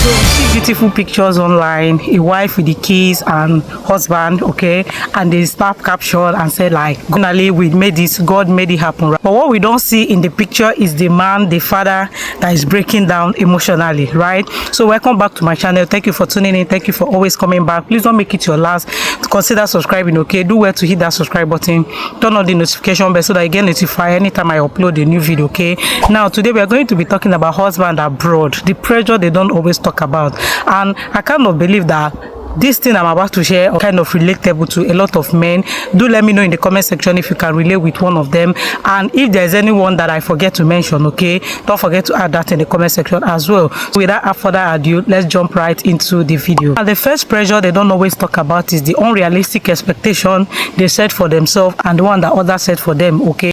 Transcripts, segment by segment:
See beautiful pictures online, a wife with the kids and husband, okay, and they snap caption and say like, finally we made this, God made it happen. Right? But what we don't see in the picture is the man, the father that is breaking down emotionally, right? So welcome back to my channel. Thank you for tuning in. Thank you for always coming back. Please don't make it your last. Consider subscribing, okay? Do well to hit that subscribe button, turn on the notification bell so that you get notified anytime I upload a new video, okay? Now today we are going to be talking about husband abroad, the pressure they don't always talk about. And I cannot believe that this thing I'm about to share kind of relatable to a lot of men. Do let me know in the comment section if you can relate with one of them, and if there's anyone that I forget to mention, okay, don't forget to add that in the comment section as well. So without further ado, let's jump right into the video. And the first pressure they don't always talk about is the unrealistic expectation they set for themselves and the one that others set for them, okay?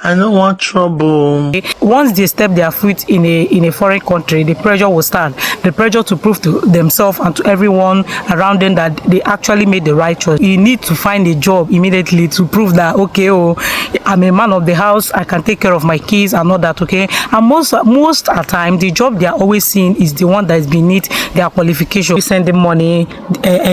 I don't want trouble. Once they step their foot in a foreign country, the pressure will start. The pressure to prove to themselves and to everyone around them that they actually made the right choice. You need to find a job immediately to prove that, okay, oh, I'm a man of the house, I can take care of my kids and all that, okay? And most at the time, the job they are always seeing is the one that is beneath their qualification. You send them money,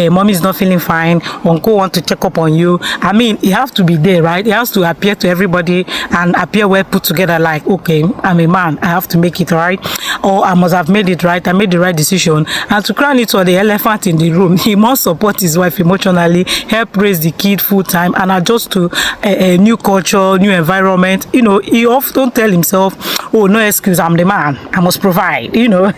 mommy is not feeling fine, uncle want to check up on you. I mean, it has to be there, right? It has to appear to everybody and appear well put together, like, okay, I'm a man, I have to make it right, or I must have made it right, I made the right decision. And to crown it, or the elephant in the room, he must support his wife emotionally, help raise the kid full time, and adjust to a new culture, new environment. You know, he often tell himself, oh, no excuse, I'm the man, I must provide, you know.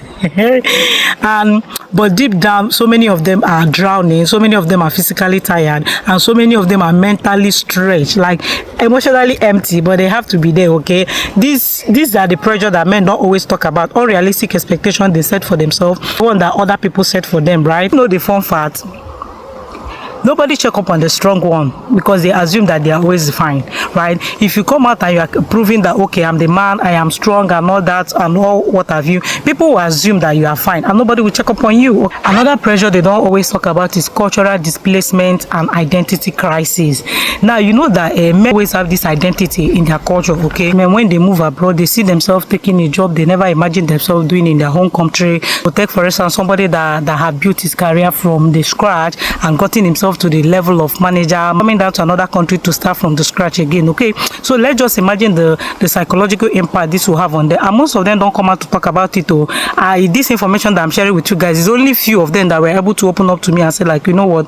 But deep down, so many of them are drowning, so many of them are physically tired, and so many of them are mentally stretched, like emotionally empty, but they have to be there, okay? These are the pressure that men don't always talk about, unrealistic expectations they set for themselves, one that other people set for them, right? You know the fun fact, nobody check up on the strong one because they assume that they are always fine, right? If you come out and you are proving that, okay, I'm the man, I am strong and all that and all what have you, people will assume that you are fine and nobody will check up on you. Another pressure they don't always talk about is cultural displacement and identity crisis. Now, you know that men always have this identity in their culture, okay? Men, when they move abroad, they see themselves taking a job they never imagined themselves doing in their home country. So take, for instance, somebody that had built his career from the scratch and gotten himself to the level of manager, coming down to another country to start from the scratch again, okay? So let's just imagine the psychological impact this will have on them, and most of them don't come out to talk about it. This information that I'm sharing with you guys is only few of them that were able to open up to me and say, like, you know what,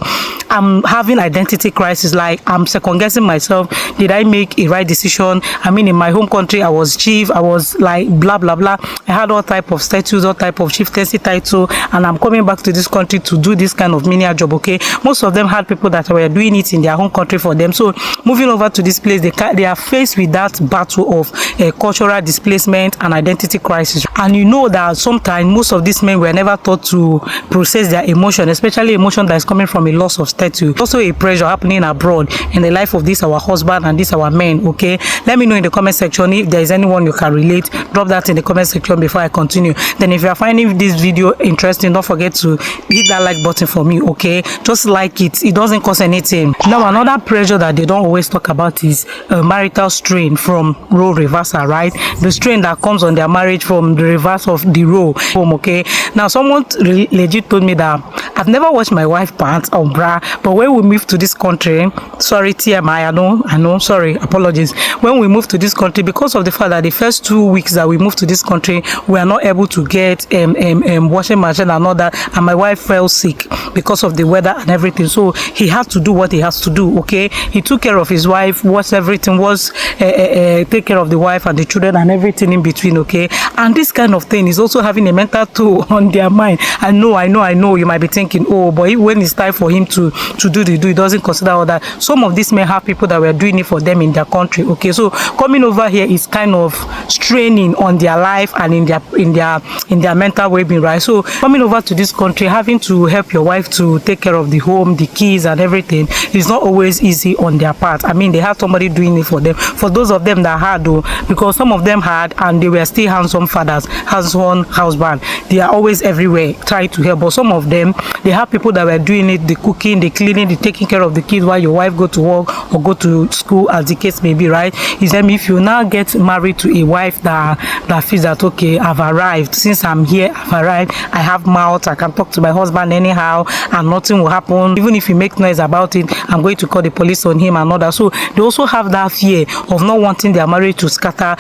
I'm having identity crisis, like I'm second guessing myself. Did I make a right decision? I mean, in my home country I was chief, I was like blah blah blah, I had all type of status, all type of chieftaincy title, and I'm coming back to this country to do this kind of menial job, okay? Most of them had people that were doing it in their home country for them. So moving over to this place, they are faced with that battle of cultural displacement and identity crisis. And you know that sometimes most of these men were never taught to process their emotion, especially emotion that is coming from a loss of status. Also a pressure happening abroad in the life of this our husband and this our men, okay? Let me know in the comment section if there is anyone you can relate. Drop that in the comment section before I continue. Then if you are finding this video interesting, don't forget to hit that like button for me, okay? Just like it doesn't cost anything. Now, another pressure that they don't always talk about is marital strain from role reversal, right? The strain that comes on their marriage from the reverse of the role, okay? Now, someone legit told me that I've never watched my wife pants or bra, but when we moved to this country, sorry TMI, I know, sorry, apologies. When we moved to this country, because of the fact that the first 2 weeks that we moved to this country, we are not able to get washing machine and all that, and my wife fell sick because of the weather and everything. So he had to do what he has to do, okay? He took care of his wife, was everything, was take care of the wife and the children and everything in between, okay? And this kind of thing is also having a mental toll on their mind. I know you might be thinking, oh, but when it's time for him to do he doesn't consider all that. Some of these men have people that were doing it for them in their country, okay? So coming over here is kind of straining on their life and in their mental well-being, right? So coming over to this country, having to help your wife to take care of the home, the kids and everything is not always easy on their part. I mean, they have somebody doing it for them. For those of them that had, though, because some of them had and they were still handsome fathers, handsome husband, they are always everywhere trying to help. But some of them, They have people that were doing it, the cooking, the cleaning, the taking care of the kids while your wife go to work or go to school, as the case may be, right? Is that if you now get married to a wife that feels that, okay, I've arrived, since I'm here, I've arrived, I have mouth, I can talk to my husband anyhow and nothing will happen. Even if he makes noise about it, I'm going to call the police on him and all that. So they also have that fear of not wanting their marriage to scatter,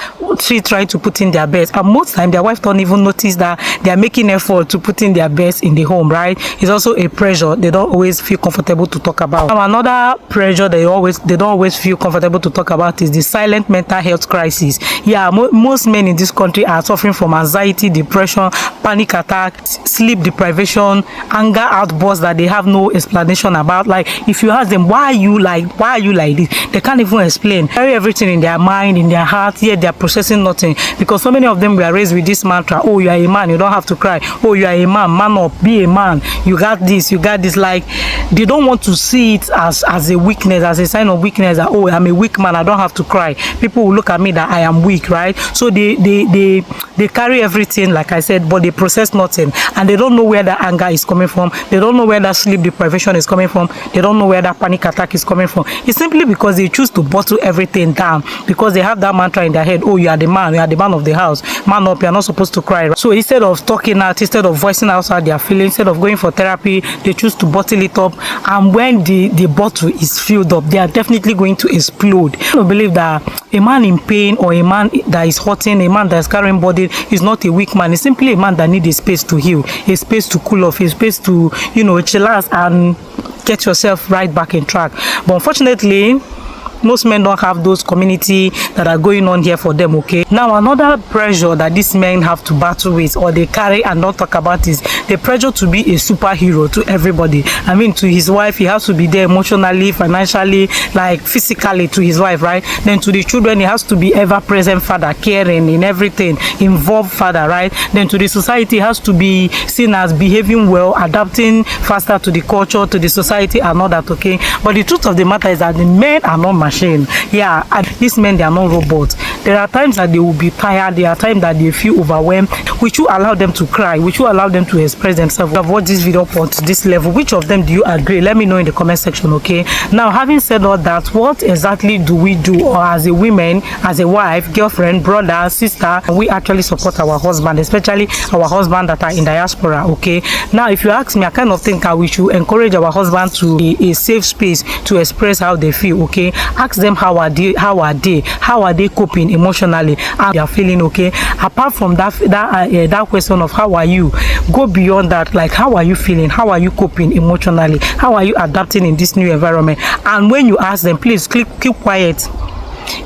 trying to put in their best, and most time their wife don't even notice that they are making effort to put in their best in the home, right? It's also a pressure they don't always feel comfortable to talk about. Now, another pressure they don't always feel comfortable to talk about is the silent mental health crisis. Yeah, most men in this country are suffering from anxiety, depression, panic attack, sleep deprivation, anger outbursts that they have no explanation about. Like, if you ask them, why are you like this, they can't even explain. Carry everything in their mind, in their heart, yet they're processing nothing, because so many of them were raised with this mantra: oh, you are a man, you don't have to cry. Oh, you are a man up, be a man, you got this. Like, they don't want to see it as a weakness, as a sign of weakness, that, oh, I'm a weak man, I don't have to cry. People will look at me that I am weak, right? So they carry everything, like I said, but they process nothing, and they don't know where that anger is coming from. They don't know where that sleep deprivation is coming from. They don't know where that panic attack is coming from. It's simply because they choose to bottle everything down, because they have that mantra in their head: oh, you are the man of the house, man up, you're not supposed to cry. So instead of talking out, instead of voicing out their feelings, instead of going for therapy, they choose to bottle it up, and when the bottle is filled up, they are definitely going to explode. I don't believe that a man in pain or a man that is hurting, a man that is carrying burden, is not a weak man. It's simply a man that needs a space to heal, a space to cool off, a space to, chill out and get yourself right back in track. But unfortunately, most men don't have those community that are going on here for them, okay? Now, another pressure that these men have to battle with, or they carry and don't talk about, is the pressure to be a superhero to everybody. I mean, to his wife, he has to be there emotionally, financially, like physically to his wife, right? Then to the children, he has to be ever-present father, caring in everything, involved father, right? Then to the society, he has to be seen as behaving well, adapting faster to the culture, to the society and all that, okay? But the truth of the matter is that the men are not machine. Yeah, and these men, they are not robots. There are times that they will be tired. There are times that they feel overwhelmed. We should allow them to cry. We should allow them to express themselves. I've watched this video up to this level. Which of them do you agree? Let me know in the comment section, okay? Now, having said all that, what exactly do we do, or as a woman, as a wife, girlfriend, brother, sister, we actually support our husband, especially our husband that are in diaspora, okay? Now, if you ask me, I kind of think we should encourage our husband to be a safe space to express how they feel, okay? Ask them how are they coping emotionally, how they are feeling, okay? Apart from that question of how are you, go beyond that. Like, how are you feeling? How are you coping emotionally? How are you adapting in this new environment? And when you ask them, please keep quiet.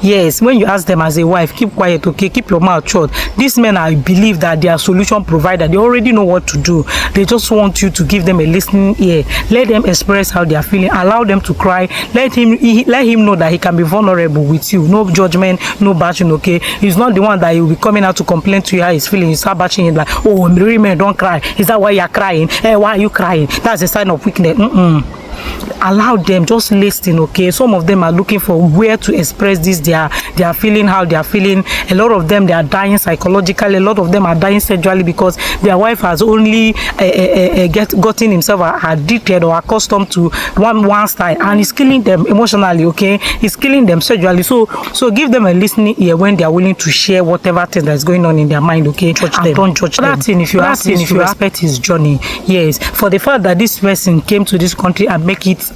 Yes, when you ask them as a wife, keep quiet, okay? Keep your mouth shut. These men, I believe that they are solution provider. They already know what to do. They just want you to give them a listening ear. Let them express how they are feeling. Allow them to cry. Let him know that he can be vulnerable with you. No judgment, no bashing, okay? He's not the one that will be coming out to complain to you how he's feeling. You start bashing him like, oh, Mary man, don't cry. Is that why you're crying? Hey, why are you crying? That's a sign of weakness. Allow them, just listen, okay? Some of them are looking for where to express this, their feeling, how they are feeling. A lot of them, they are dying psychologically. A lot of them are dying sexually because their wife has only gotten himself addicted or accustomed to one style, and it's killing them emotionally, okay? It's killing them sexually. So give them a listening ear when they are willing to share whatever thing that's going on in their mind, okay? Don't judge them. That thing, if you respect his journey, yes, for the fact that this person came to this country and make it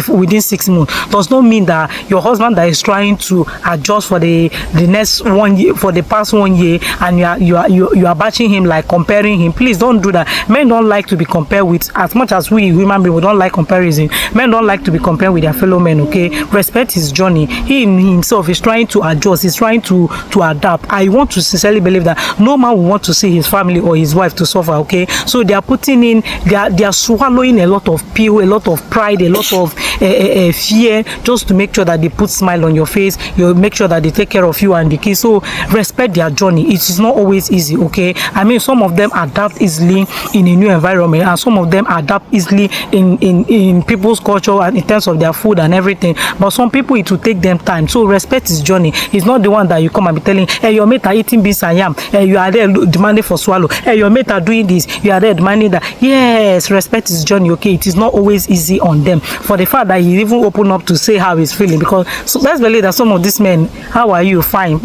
within 6 months does not mean that your husband that is trying to adjust for the next 1 year, for the past 1 year, and you are bashing him, like comparing him. Please don't do that. Men don't like to be compared with, as much as we human beings, we don't like comparison. Men don't like to be compared with their fellow men, okay? Respect his journey. He himself is trying to adjust. He's trying to adapt. I want to sincerely believe that no man will want to see his family or his wife to suffer, okay? So they are putting in, they are swallowing a lot of pill, a lot of pride, a lot of fear, just to make sure that they put smile on your face. You make sure that they take care of you and the kids. So respect their journey. It is not always easy, okay? I mean, some of them adapt easily in a new environment, and some of them adapt easily in people's culture and in terms of their food and everything. But some people, it will take them time. So respect his journey. It's not the one that you come and be telling, hey, your mate are eating beans and yam, hey, you are there demanding for swallow, hey, your mate are doing this, you are there demanding that. Yes, respect his journey, okay? It is not always easy on them, for the fact that he even open up to say how he's feeling. Because so let's believe that some of these men, how are you? Fine.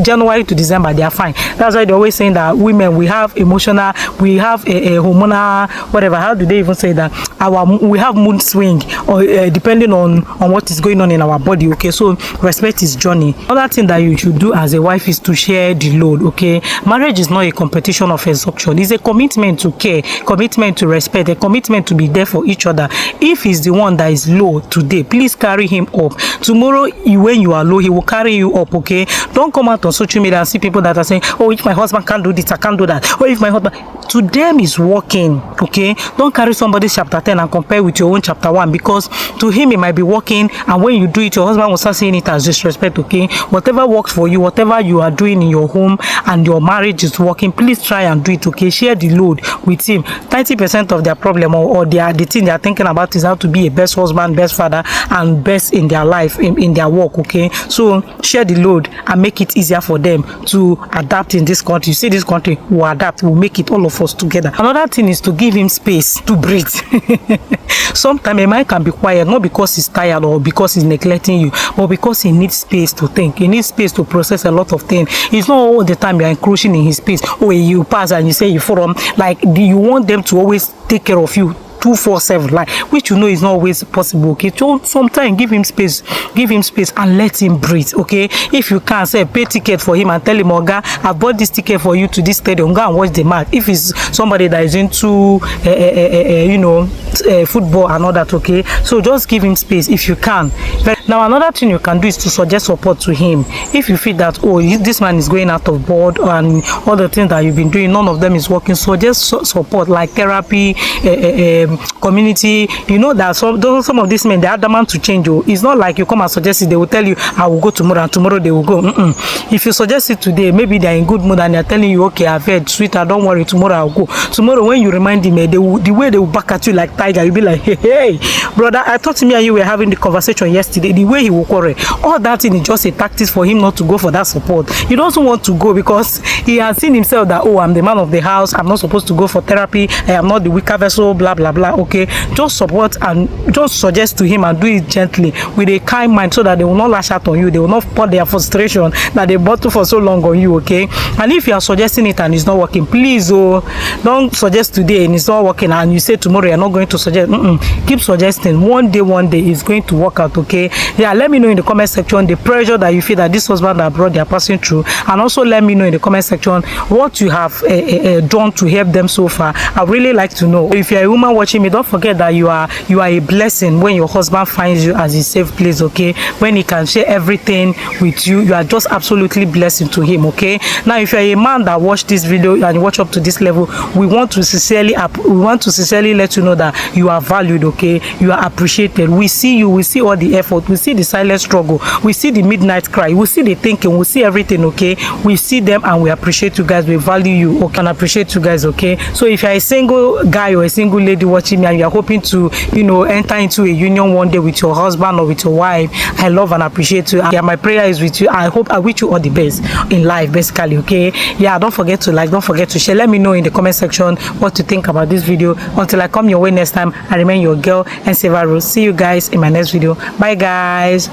January to December, they are fine. That's why they're always saying that women, we have emotional, we have a hormonal, whatever. How do they even say that? We have mood swing, or depending on what is going on in our body, okay? So respect his journey. Another thing that you should do as a wife is to share the load, okay? Marriage is not a competition of exhaustion. It's a commitment to care, commitment to respect, a commitment to be there for each other. If he's the one that is low today, please carry him up. Tomorrow, when you are low, he will carry you up, okay? Don't come out on social media and see people that are saying, oh, if my husband can't do this, I can't do that. Oh, if my husband... To them is working, okay? Don't carry somebody's chapter 10 and compare with your own chapter 1, because to him it might be working, and when you do it, your husband will start seeing it as disrespect, okay? Whatever works for you, whatever you are doing in your home and your marriage is working, please try and do it, okay? Share the load with him. 90% of their problem or the thing they are thinking about is how to be a best husband, best father, and best in their life, in their work, okay? So share the load and make it easier for them to adapt in this country. You see, this country will adapt, will make it all of us together. Another thing is to give him space to breathe. Sometimes a man can be quiet, not because he's tired or because he's neglecting you, but because he needs space to think. He needs space to process a lot of things. It's not all the time you're encroaching in his space. Oh, you pass and you say you forum. Like, do you want them to always take care of you 247, like, which you know is not always possible, okay? So sometimes give him space and let him breathe, okay? If you can, say pay ticket for him and tell him, Oga, I bought this ticket for you to this stadium, go and watch the match. If it's somebody that is into football and all that, okay? So just give him space if you can. Now another thing you can do is to suggest support to him. If you feel that, oh, this man is going out of board and all the things that you've been doing, none of them is working, so just support, like therapy, community. You know that some of these men, they're adamant to change you. It's not like you come and suggest it, they will tell you, I will go tomorrow, and tomorrow they will go. If you suggest it today, maybe they're in good mood and they're telling you, okay, I've heard, sweetheart, don't worry, tomorrow I'll go. Tomorrow when you remind him, the way they will back at you like tiger, you'll be like, hey, brother, I thought me and you were having the conversation yesterday. The way he will quarrel, all that thing is just a tactic for him not to go for that support. He doesn't want to go because he has seen himself that, oh, I'm the man of the house, I'm not supposed to go for therapy, I am not the weaker vessel, blah blah blah. Okay, just support and just suggest to him and do it gently with a kind mind, so that they will not lash out on you, they will not pour their frustration that they bottle for so long on you, okay? And if you are suggesting it and it's not working, please, don't suggest today and it's not working and you say tomorrow you're not going to suggest. Keep suggesting. One day it's going to work out, okay? Yeah, let me know in the comment section the pressure that you feel that this husband that brought they are passing through, and also let me know in the comment section what you have done to help them so far. I really like to know. If you're a woman watching me, don't forget that you are a blessing when your husband finds you as a safe place, okay? When he can share everything with you, you are just absolutely blessing to him, okay? Now if you're a man that watched this video and watch up to this level, we want to sincerely let you know that you are valued, okay? You are appreciated. We see you, we see all the effort, we see the silent struggle, we see the midnight cry, we see the thinking, we see everything, okay? We see them and we appreciate you guys, we value you, okay? And appreciate you guys, okay? So if you're a single guy or a single lady watching me and you're hoping to, enter into a union one day with your husband or with your wife, I love and appreciate you. Yeah, my prayer is with you. I wish you all the best in life, basically, okay? Yeah, don't forget to like, don't forget to share. Let me know in the comment section what you think about this video. Until I come your way next time, I remain your girl and Rose. See you guys in my next video. Bye guys.